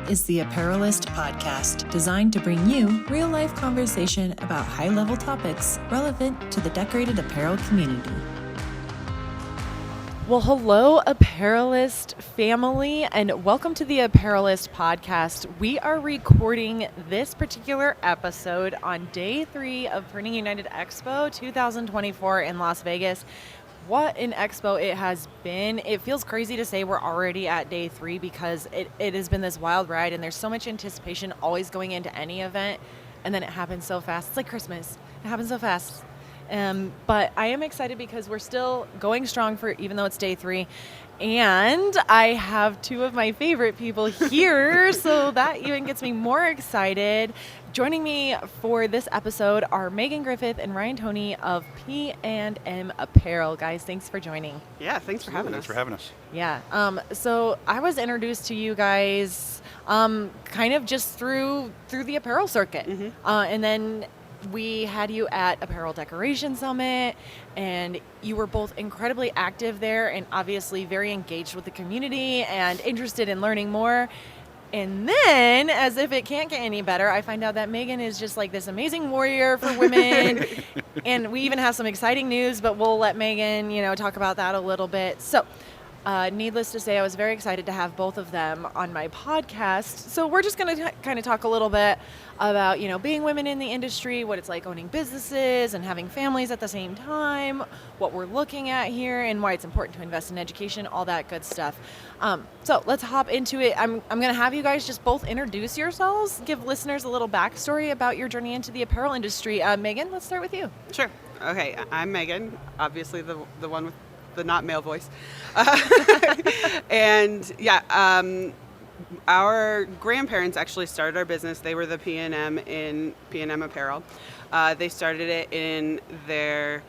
is the Apparelist podcast, designed to bring you real-life conversation about high-level topics relevant to the decorated apparel community. Well, hello, Apparelist family, and welcome to the Apparelist podcast. We are recording this particular episode on day 3 of Printing United Expo 2024 in Las Vegas. What an expo it has been. It feels crazy to say we're already at day 3 because it has been this wild ride, and there's so much anticipation always going into any event, and then it happens so fast. It's like Christmas. It happens so fast. But I am excited because we're still going strong for even though it's day 3. And I have 2 of my favorite people here, so that even gets me more excited. Joining me for this episode are Megan Griffith and Ryan Toney of P&M Apparel. Guys, thanks for joining. Yeah, thanks for having us. Thanks for having us. Yeah. So I was introduced to you guys kind of just through the apparel circuit. Mm-hmm. And then we had you at Apparel Decoration Summit, and you were both incredibly active there and obviously very engaged with the community and interested in learning more. And then, as if it can't get any better, I find out that Megan is just like this amazing warrior for women. And we even have some exciting news, but we'll let Megan, talk about that a little bit. So, needless to say, I was very excited to have both of them on my podcast. So we're just going to kind of talk a little bit about, being women in the industry, what it's like owning businesses and having families at the same time, what we're looking at here, and why it's important to invest in education, all that good stuff. So let's hop into it. I'm going to have you guys just both introduce yourselves, give listeners a little backstory about your journey into the apparel industry. Megan, let's start with you. Sure. Okay, I'm Megan, obviously the one with the not male voice. And yeah, our grandparents actually started our business. They were the P&M in P&M Apparel. They started it in their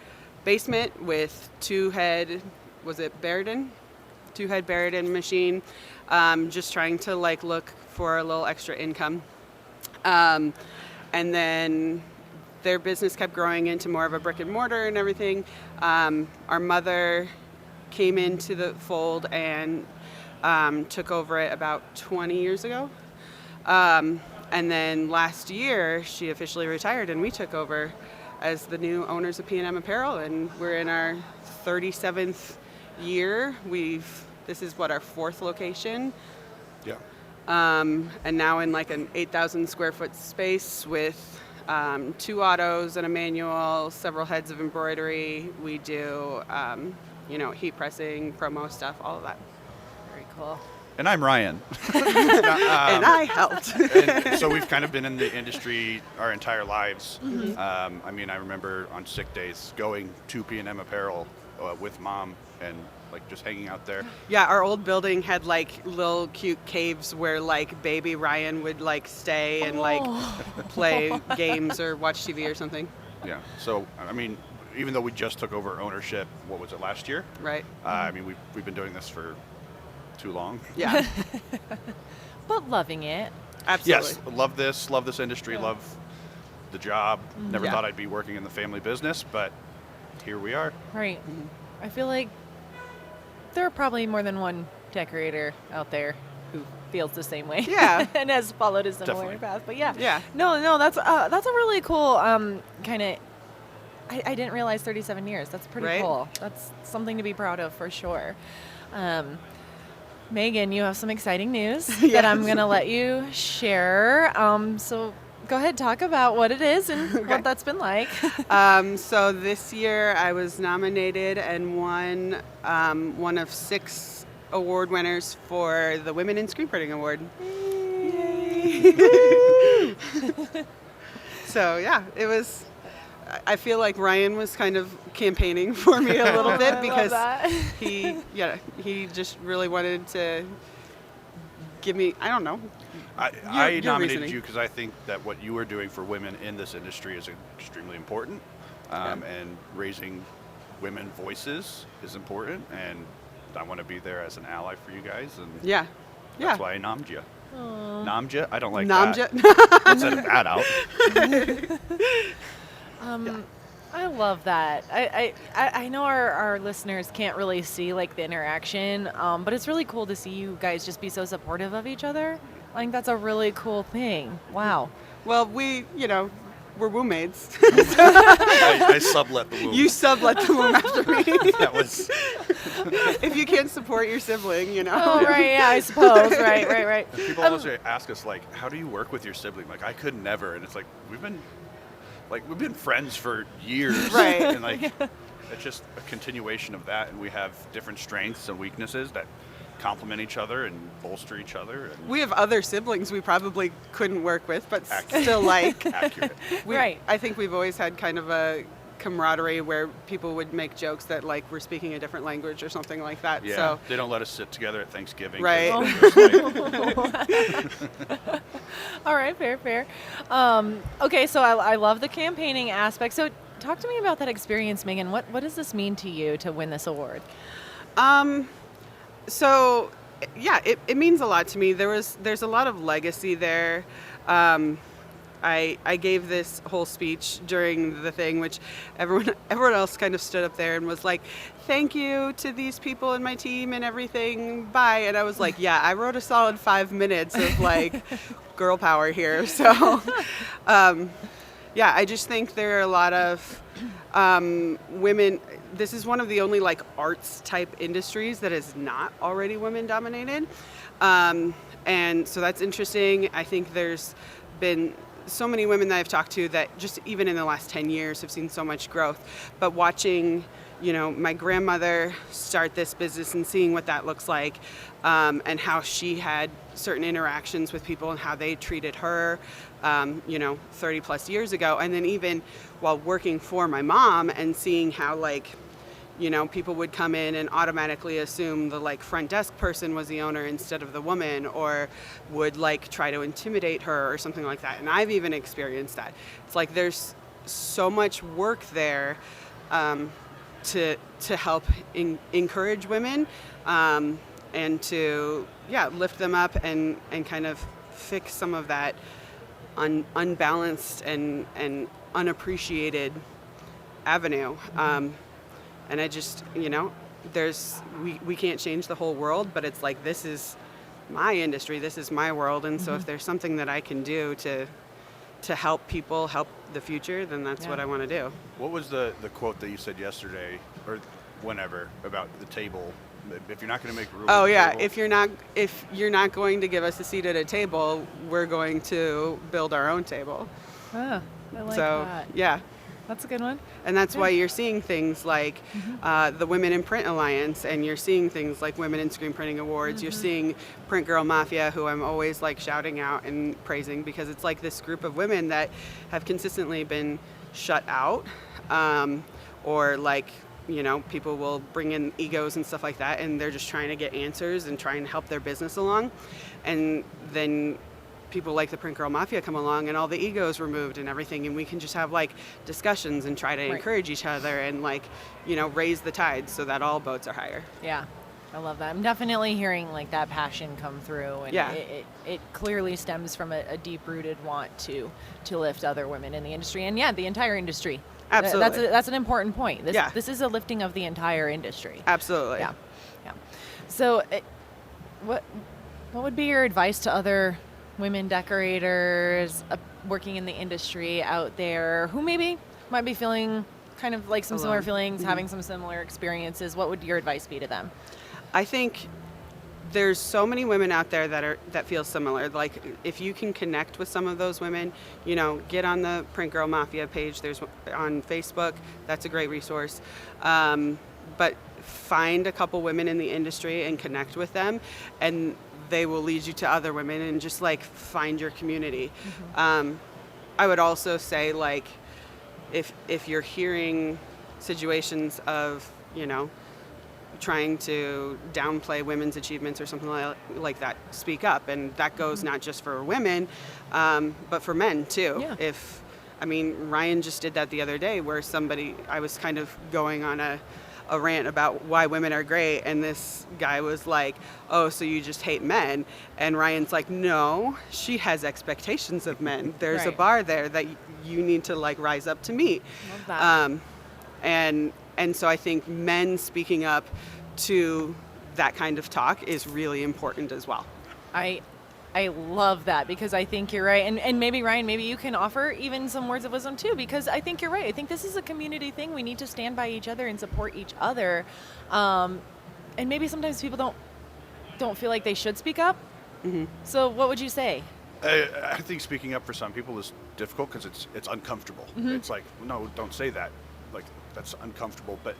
basement with two-head Barradin machine, just trying to look for a little extra income. And then their business kept growing into more of a brick and mortar and everything. Our mother came into the fold and took over it about 20 years ago. And then last year, she officially retired and we took over as the new owners of P&M Apparel, and we're in our 37th year. This is our 4th location. Yeah. And now in an 8,000 square foot space with 2 autos and a manual, several heads of embroidery. We do, heat pressing, promo stuff, all of that. Very cool. And I'm Ryan. And I helped. And so we've kind of been in the industry our entire lives. Mm-hmm. I remember on sick days going to P&M Apparel with Mom and just hanging out there. Yeah, our old building had little cute caves where baby Ryan would stay and play games or watch TV or something. Yeah. So even though we just took over ownership, what was it, last year? Right. We've been doing this for too long. Yeah. But loving it. Absolutely. Yes, love this industry, Yeah. love the job. Never Yeah. thought I'd be working in the family business, but here we are. Right. Mm-hmm. I feel like there are probably more than one decorator out there who feels the same way. Yeah. And has followed a similar Definitely. path. But yeah. Yeah. No, that's a really cool kind of. I didn't realize 37 years. That's pretty Right? cool. That's something to be proud of for sure. Megan, you have some exciting news that I'm going to let you share. So go ahead, talk about what it is and what that's been like. So this year I was nominated and won one of 6 award winners for the Women in Screen Printing Award. Yay! So yeah, it was. I feel like Ryan was kind of campaigning for me a little bit I because love that. he just really wanted to give me, I don't know. I your nominated reasoning. you because I think that what you are doing for women in this industry is extremely important, and raising women voices is important, and I want to be there as an ally for you guys, and Yeah. that's why I nommed you. Aw. Nommed you? I don't like Namja. that. Let's edit that out. I love that. I know our listeners can't really see the interaction, but it's really cool to see you guys just be so supportive of each other. I think that's a really cool thing. Wow. Well, we're roommates. I sublet the womb. You sublet the womb after me. That was. If you can't support your sibling, Oh, right, yeah, I suppose. Right. And people always ask us, like, how do you work with your sibling? Like, I could never. And it's like, we've been friends for years. Right. And like, it's just a continuation of that. And we have different strengths and weaknesses that complement each other and bolster each other. And We have other siblings we probably couldn't work with, but Accurate. still like. accurate. Right. I think we've always had kind of a camaraderie where people would make jokes that like we're speaking a different language or something like that. Yeah. So They don't let us sit together at Thanksgiving. Right. All right, fair. Okay, so I love the campaigning aspect. So talk to me about that experience, Megan. What does this mean to you to win this award? So, yeah, it means a lot to me. There's a lot of legacy there. I gave this whole speech during the thing, which everyone else kind of stood up there and was like, "Thank you to these people in my team and everything. Bye." And I was like, "Yeah, I wrote a solid 5 minutes of like girl power here." So, yeah, I just think there are a lot of women. This is one of the only like arts type industries that is not already women dominated. And so that's interesting. I think there's been so many women that I've talked to that just even in the last 10 years have seen so much growth. But watching, my grandmother start this business and seeing what that looks like, and how she had certain interactions with people and how they treated her, 30 plus years ago. And then even while working for my mom and seeing how people would come in and automatically assume the front desk person was the owner instead of the woman, or would try to intimidate her or something like that. And I've even experienced that. It's like there's so much work there to help encourage women and to lift them up and kind of fix some of that unbalanced and unappreciated avenue. And I just, we can't change the whole world, but it's like, this is my industry, this is my world. And so if there's something that I can do to help people, help the future, then that's what I want to do. What was the quote that you said yesterday or whenever about the table? If you're not going to make room. Oh at the yeah, table. if you're not going to give us a seat at a table, we're going to build our own table. Ah, I like So that. yeah. That's a good one. And that's why you're seeing things like the Women in Print Alliance, and you're seeing things like Women in Screen Printing Awards. You're seeing Print Girl Mafia, who I'm always shouting out and praising, because it's like this group of women that have consistently been shut out, or people will bring in egos and stuff like that, and they're just trying to get answers and trying to help their business along. And then people like the Print Girl Mafia come along and all the egos removed and everything, and we can just have discussions and try to encourage each other and raise the tide so that all boats are higher. Yeah, I love that. I'm definitely hearing that passion come through, and it clearly stems from a deep-rooted want to lift other women in the industry, and the entire industry. Absolutely. That's an important point. Yeah. This is a lifting of the entire industry. Absolutely. Yeah. So, what would be your advice to other women decorators working in the industry out there who maybe might be feeling kind of some similar feelings, having some similar experiences? What would your advice be to them? I think there's so many women out there that feel similar. If you can connect with some of those women, get on the Print Girl Mafia page. There's on Facebook. That's a great resource. But find a couple women in the industry and connect with them, and they will lead you to other women, and just find your community. I would also say if you're hearing situations of trying to downplay women's achievements or something like that, speak up. And that goes not just for women, but for men too. Yeah. Ryan just did that the other day, where I was kind of going on a rant about why women are great, and this guy was like, "Oh, so you just hate men?" And Ryan's like, "No, she has expectations of men. There's a Right. bar there that you need to rise up to meet." Love that. And so I think men speaking up to that kind of talk is really important as well. I I love that, because I think you're right. And maybe, Ryan, maybe you can offer even some words of wisdom too, because I think you're right. I think this is a community thing. We need to stand by each other and support each other. And maybe sometimes people don't feel like they should speak up. Mm-hmm. So what would you say? I think speaking up for some people is difficult because it's uncomfortable. Mm-hmm. It's like, no, don't say that. Like, that's uncomfortable, but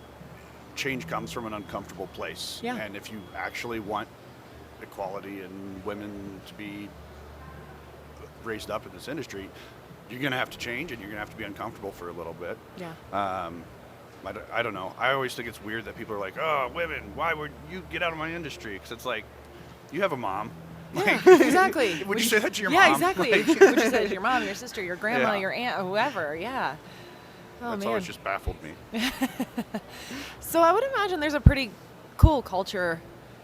change comes from an uncomfortable place. Yeah. And if you actually want equality and women to be raised up in this industry, you're going to have to change, and you're going to have to be uncomfortable for a little bit. Yeah. I don't know. I always think it's weird that people are like, oh, women, why would you get out of my industry? Because it's like, you have a mom. Yeah, exactly. Would you say that to your yeah, mom? exactly. Like, Would you say that to your mom, your sister, your grandma, Yeah. your aunt, whoever? Yeah. Oh, That's man. always just baffled me. So I would imagine there's a pretty cool culture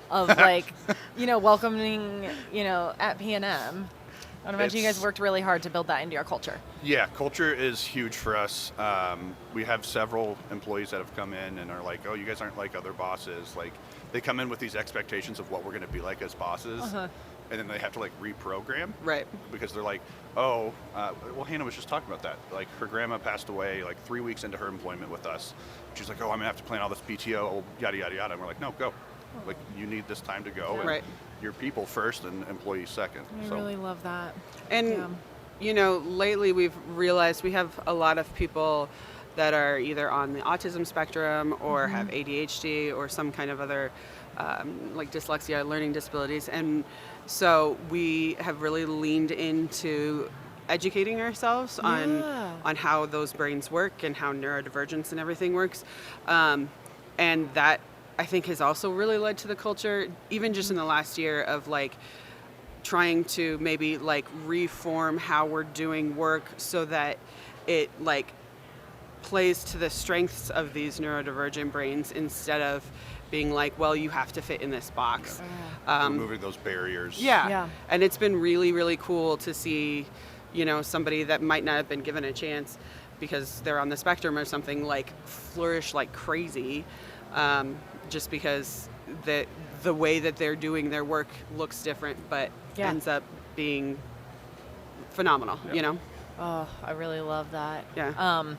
of like, welcoming, at P&M. I would imagine you guys worked really hard to build that into your culture. Yeah, culture is huge for us. We have several employees that have come in and are like, oh, you guys aren't like other bosses. Like, they come in with these expectations of what we're going to be like as bosses. Uh-huh. And then they have to like reprogram. Right. Because they're like, oh, well, Hannah was just talking about that. Like, her grandma passed away like 3 weeks into her employment with us. She's like, oh, I'm going to have to plan all this PTO, yada, yada, yada. And we're like, no, go. Like, you need this time to go. And Right. your people first and employees second. I really love that. And, Yeah. Lately we've realized we have a lot of people that are either on the autism spectrum or have ADHD or some kind of other like dyslexia, learning disabilities. And so we have really leaned into educating ourselves on how those brains work and how neurodivergence and everything works. And that, I think, has also really led to the culture, even just in the last year, of like trying to maybe like reform how we're doing work so that it like plays to the strengths of these neurodivergent brains instead of being like, well, you have to fit in this box. Removing those barriers. Yeah. And it's been really, really cool to see, somebody that might not have been given a chance because they're on the spectrum or something, like flourish like crazy, just because the way that they're doing their work looks different, but ends up being phenomenal, Oh, I really love that. Yeah.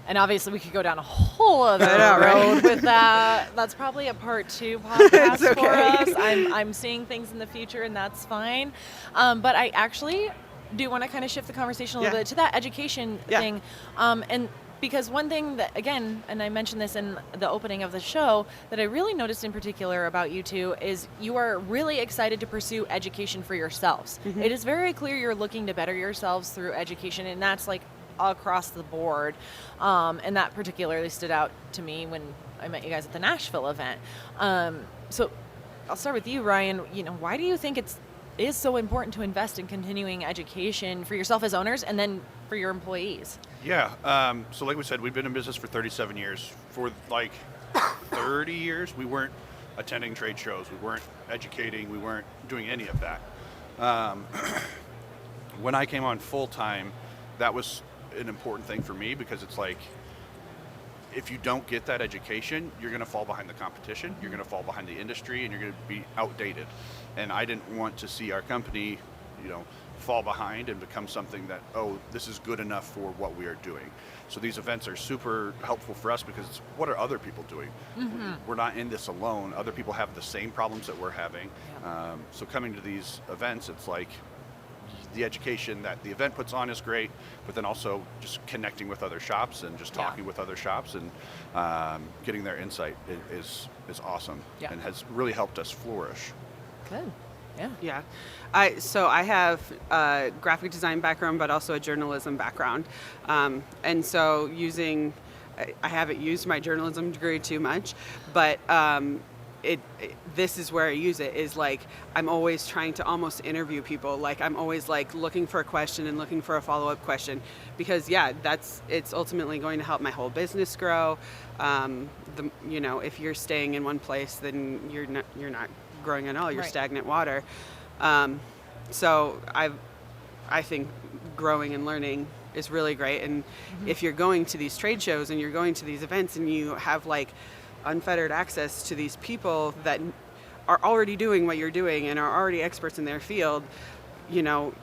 And obviously we could go down a whole other know, road right? with that. That's probably a part 2 podcast It's okay. for us. I'm seeing things in the future, and that's fine. But I actually do want to kind of shift the conversation a little bit to that education thing. And because one thing that, again, and I mentioned this in the opening of the show, that I really noticed in particular about you two is you are really excited to pursue education for yourselves. Mm-hmm. It is very clear you're looking to better yourselves through education, and that's like across the board. And that particularly stood out to me when I met you guys at the Nashville event. So I'll start with you, Ryan. Why do you think it is so important to invest in continuing education for yourself as owners and then for your employees? Yeah. So like we said, we've been in business for 37 years. For like 30 years, we weren't attending trade shows. We weren't educating. We weren't doing any of that. When I came on full time, that was an important thing for me, because it's like, if you don't get that education, you're going to fall behind the competition, you're going to fall behind the industry, and you're going to be outdated. And I didn't want to see our company, fall behind and become something that, oh, this is good enough for what we are doing. So these events are super helpful for us, because it's, what are other people doing? Mm-hmm. We're not in this alone. Other people have the same problems that we're having. Yeah. So coming to these events, it's like, the education that the event puts on is great, but then also just connecting with other shops and just talking with other shops and getting their insight is awesome and has really helped us flourish. Good. Yeah. Yeah. I have a graphic design background, but also a journalism background. And so I haven't used my journalism degree too much, but this is where I use it, is like, I'm always trying to almost interview people. Like, I'm always like looking for a question and looking for a follow-up question, because it's ultimately going to help my whole business grow. If you're staying in one place, then you're not growing at all. You're stagnant water. So I think growing and learning is really great. And if you're going to these trade shows and you're going to these events and you have like unfettered access to these people that are already doing what you're doing and are already experts in their field, you know,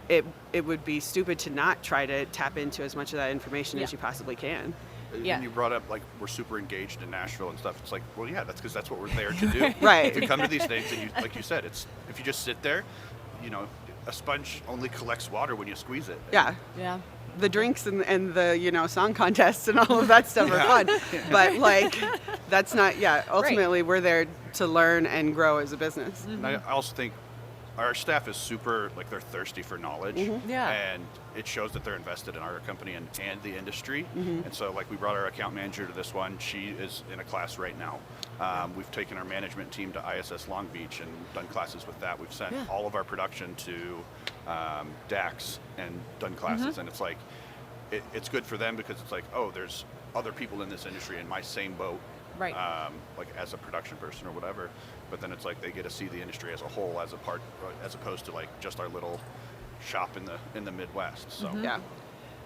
it would be stupid to not try to tap into as much of that information as you possibly can. Yeah. And you brought up, like, we're super engaged in Nashville and stuff. It's like, well, yeah, that's because that's what we're there to do. Right. If you come to these things, and you, like you said, it's if you just sit there, you know, a sponge only collects water when you squeeze it. Yeah. Yeah. The drinks and the, you know, song contests and all of that stuff are fun. But, like, that's not, ultimately we're there to learn and grow as a business. And I also think our staff is super, like, they're thirsty for knowledge. Yeah. And it shows that they're invested in our company and the industry. And so, like, we brought our account manager to this one. She is in a class right now. We've taken our management team to ISS Long Beach and done classes with that. We've sent all of our production to DAX and done classes. And it's like, it's good for them because it's like, oh, there's other people in this industry in my same boat. Right. Like as a production person or whatever, but then it's like they get to see the industry as a whole, as opposed to like just our little shop in the Midwest. So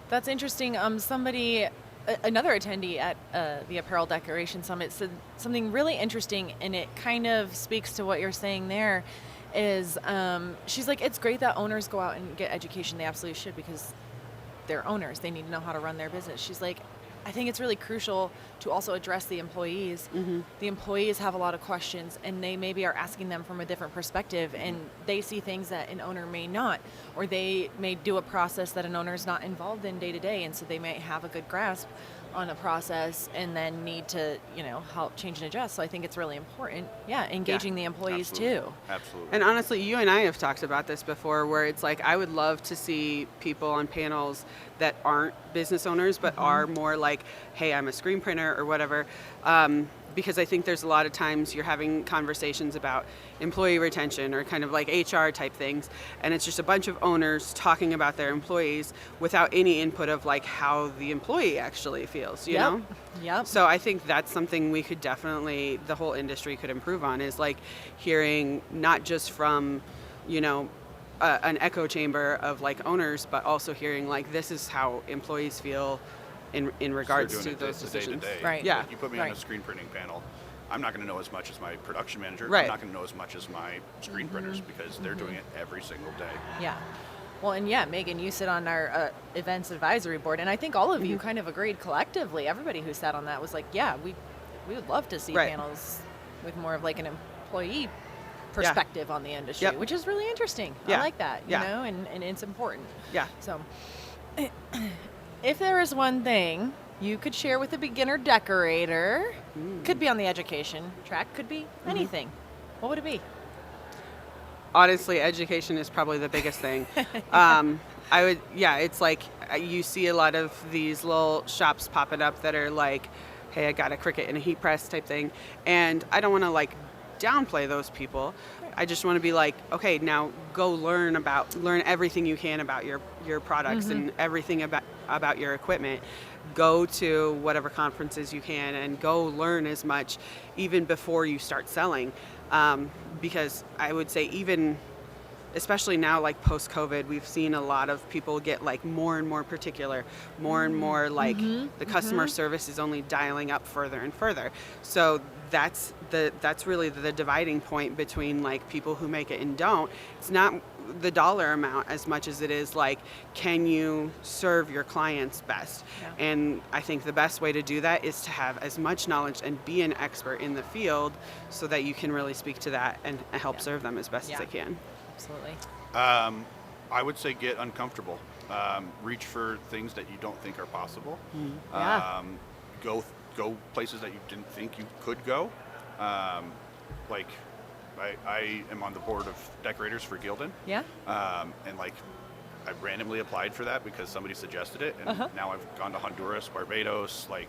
That's interesting. Another attendee at the Apparel Decoration Summit said something really interesting, and it kind of speaks to what you're saying there. Is she's like, it's great that owners go out and get education. They absolutely should, because they're owners. They need to know how to run their business. She's like, I think it's really crucial to also address the employees. The employees have a lot of questions, and they maybe are asking them from a different perspective, and they see things that an owner may not, or they may do a process that an owner is not involved in day to day, and so they might have a good grasp on a process and then need to, you know, help change and adjust. So I think it's really important, engaging the employees too. Absolutely. And honestly, you and I have talked about this before, where it's like, I would love to see people on panels that aren't business owners, but are more like, hey, I'm a screen printer or whatever. Because I think there's a lot of times you're having conversations about employee retention or kind of like HR type things, and it's just a bunch of owners talking about their employees without any input of like how the employee actually feels, you know? Yep. So I think that's something we could definitely, the whole industry could improve on, is like hearing not just from, you know, an echo chamber of like owners, but also hearing like, this is how employees feel in regards to those decisions. Day-to-day. Right. Yeah. Like you put me on a screen printing panel, I'm not going to know as much as my production manager. Right. I'm not going to know as much as my screen printers, because they're doing it every single day. Yeah. Well, and Megan, you sit on our events advisory board, and I think all of you kind of agreed collectively. Everybody who sat on that was like, we would love to see panels with more of like an employee perspective on the industry, which is really interesting. I like that, you know, and it's important. Yeah. So if there is one thing you could share with a beginner decorator, could be on the education track, could be anything, what would it be? Honestly, education is probably the biggest thing. It's like you see a lot of these little shops popping up that are like, hey, I got a Cricut and a heat press type thing. And I don't want to like downplay those people. I just want to be like, okay, now go learn everything you can about your products and everything about your equipment. Go to whatever conferences you can and go learn as much even before you start selling. Because I would say, even especially now, like post-COVID, we've seen a lot of people get like more and more particular, more and more like the customer service is only dialing up further and further. So that's really the dividing point between like people who make it and don't. It's not the dollar amount as much as it is like, can you serve your clients best? And I think the best way to do that is to have as much knowledge and be an expert in the field, so that you can really speak to that and help serve them as best as they can. Absolutely. I would say get uncomfortable. Reach for things that you don't think are possible. Go places that you didn't think you could go. Like I am on the board of decorators for Gildan. And like I randomly applied for that because somebody suggested it, and now I've gone to Honduras, Barbados, like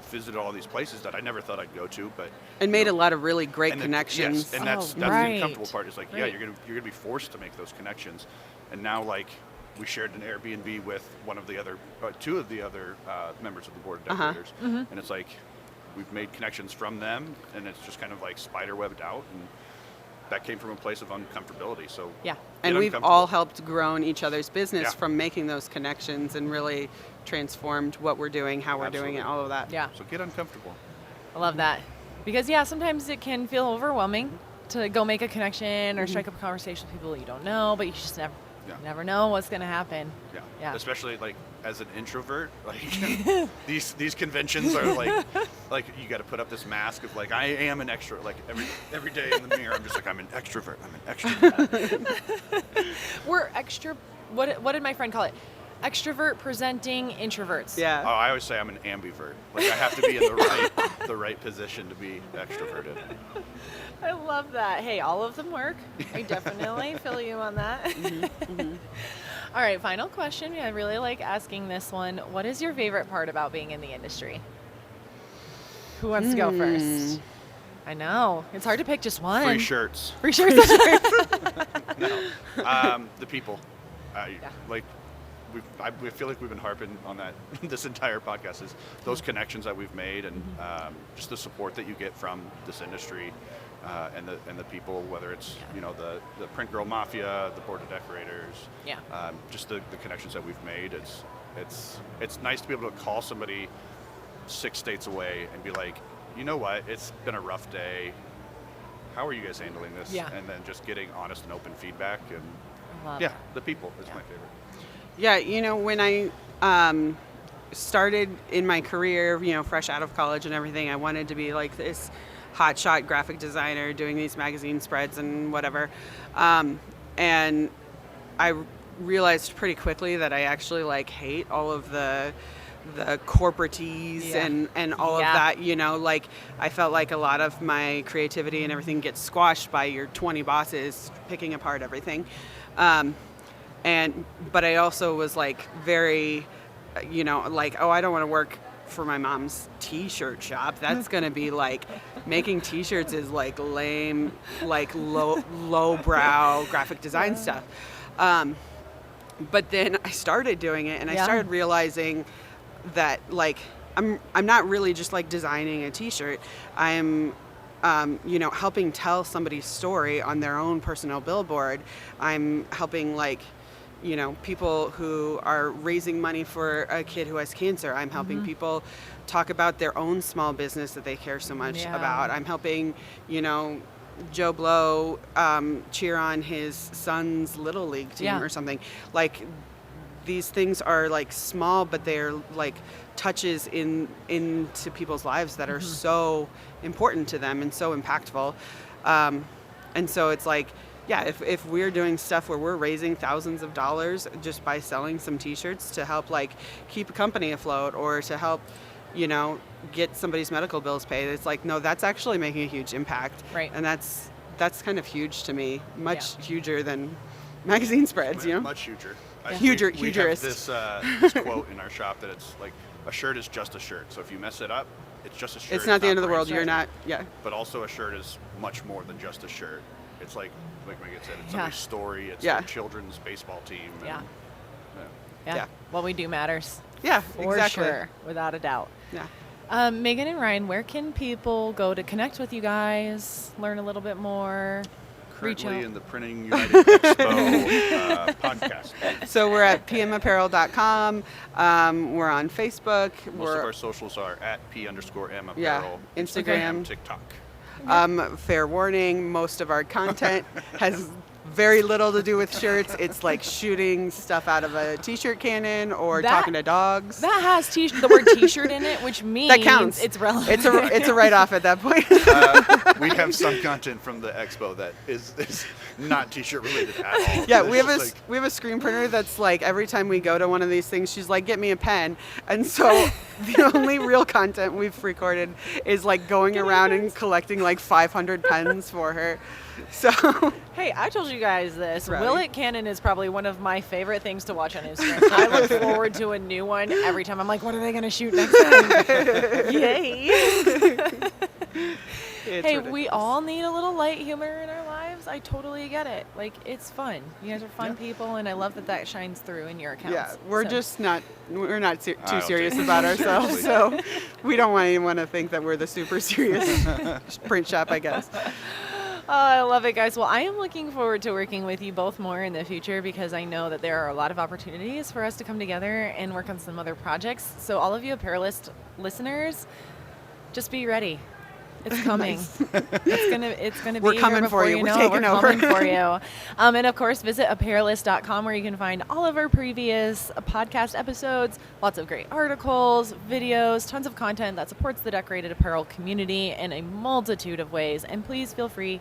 visited all these places that I never thought I'd go to, and made a lot of really great connections. And that's the uncomfortable part. Is like, you're gonna be forced to make those connections. And now, like, we shared an Airbnb with one of the other, two of the other members of the board of decorators, and it's like we've made connections from them, and it's just kind of like spider webbed out, and that came from a place of uncomfortability. So and we've all helped grow each other's business from making those connections, and really transformed what we're doing, how we're doing it, all of that. So get uncomfortable. I love that. Because, yeah, sometimes it can feel overwhelming to go make a connection or strike up a conversation with people you don't know, but you just never know what's going to happen. Yeah. Especially like as an introvert, like these conventions are like you got to put up this mask of like I am an extrovert. Like every day in the mirror, I'm just like I'm an extrovert. We're extra. What did my friend call it? Extrovert presenting introverts. Yeah. Oh, I always say I'm an ambivert. Like I have to be in the right position to be extroverted. I love that. Hey, all of them work. I definitely feel you on that. All right, final question. I really like asking this one. What is your favorite part about being in the industry? Who wants to go first? I know. It's hard to pick just one. Free shirts. Free shirts. No. The people. Like we feel like we've been harping on that this entire podcast is those connections that we've made and just the support that you get from this industry and the people, whether it's the print girl mafia, the board of decorators, just the connections that we've made. It's nice to be able to call somebody 6 states away and be like, you know what, it's been a rough day. How are you guys handling this? Yeah. And then just getting honest and open feedback and the people is my favorite. Yeah, when I started in my career, fresh out of college and everything, I wanted to be like this hotshot graphic designer doing these magazine spreads and whatever. And I realized pretty quickly that I actually hate all of the corporatees and all of that, like I felt like a lot of my creativity and everything gets squashed by your 20 bosses picking apart everything. But I also was very, oh, I don't want to work for my mom's t-shirt shop. That's going to be making t-shirts is lame, low-brow graphic design stuff. But then I started doing it and I started realizing that I'm not really just people a t-shirt. I'm helping tell somebody's story on their own personal billboard. I'm helping people who are raising money for a kid who has cancer. I'm helping people talk about their own small business that they care so much about. I'm helping, Joe Blow cheer on his son's little league team or something. These things are small, but they're touches into people's lives that are so important to them and so impactful. And so it's if we're doing stuff where we're raising thousands of dollars just by selling some t-shirts to help keep a company afloat or to help, get somebody's medical bills paid, it's no, that's actually making a huge impact. Right. And that's kind of huge to me, much huger than magazine spreads, Much huger. Huger. We have this quote in our shop that it's a shirt is just a shirt. So if you mess it up, it's just a shirt. It's not the end of the world. great. You're not, But also a shirt is much more than just a shirt. It's like Megan said, it's somebody's story. It's a children's baseball team. Yeah. What we do matters. Yeah, For exactly. sure, without a doubt. Yeah. Megan and Ryan, where can people go to connect with you guys, learn a little bit more, reach Currently out? in the Printing United Expo podcast. So we're at pmapparel.com. We're on Facebook. Most of our socials are at P_M Apparel. Yeah, Instagram. TikTok. Fair warning, most of our content has very little to do with shirts. It's shooting stuff out of a t-shirt cannon or talking to dogs. That has the word t-shirt in it, which means that counts. It's relevant. It's a write-off at that point. We have some content from the expo that is not t-shirt related at all. Yeah, we have a screen printer that's every time we go to one of these things, she's get me a pen. And so the only real content we've recorded is going around and collecting 500 pens for her. So Hey, I told you guys this. Right. Willet Cannon is probably one of my favorite things to watch on Instagram. I look forward to a new one every time. I'm like, what are they going to shoot next time? Yay. Hey, ridiculous. we all need a little light humor in our lives. I totally get it. It's fun. You guys are fun people, and I love that shines through in your accounts. Yeah, we're not too don't serious take it about ourselves, seriously. so we don't want anyone to think that we're the super serious print shop, I guess. Oh, I love it, guys. Well, I am looking forward to working with you both more in the future because I know that there are a lot of opportunities for us to come together and work on some other projects. So all of you Apparelist listeners, just be ready. It's coming. Nice. It's gonna We're be coming here before for you. you We're know taking it. We're over. coming for you. And of course, visit Apparelist.com where you can find all of our previous podcast episodes, lots of great articles, videos, tons of content that supports the decorated apparel community in a multitude of ways. And please feel free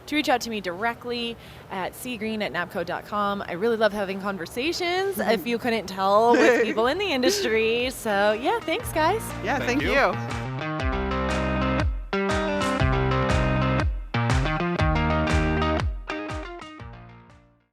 to reach out to me directly at cgreen@napco.com. I really love having conversations, if you couldn't tell, with people in the industry. So yeah, thanks guys. Yeah, Thank thank you. you.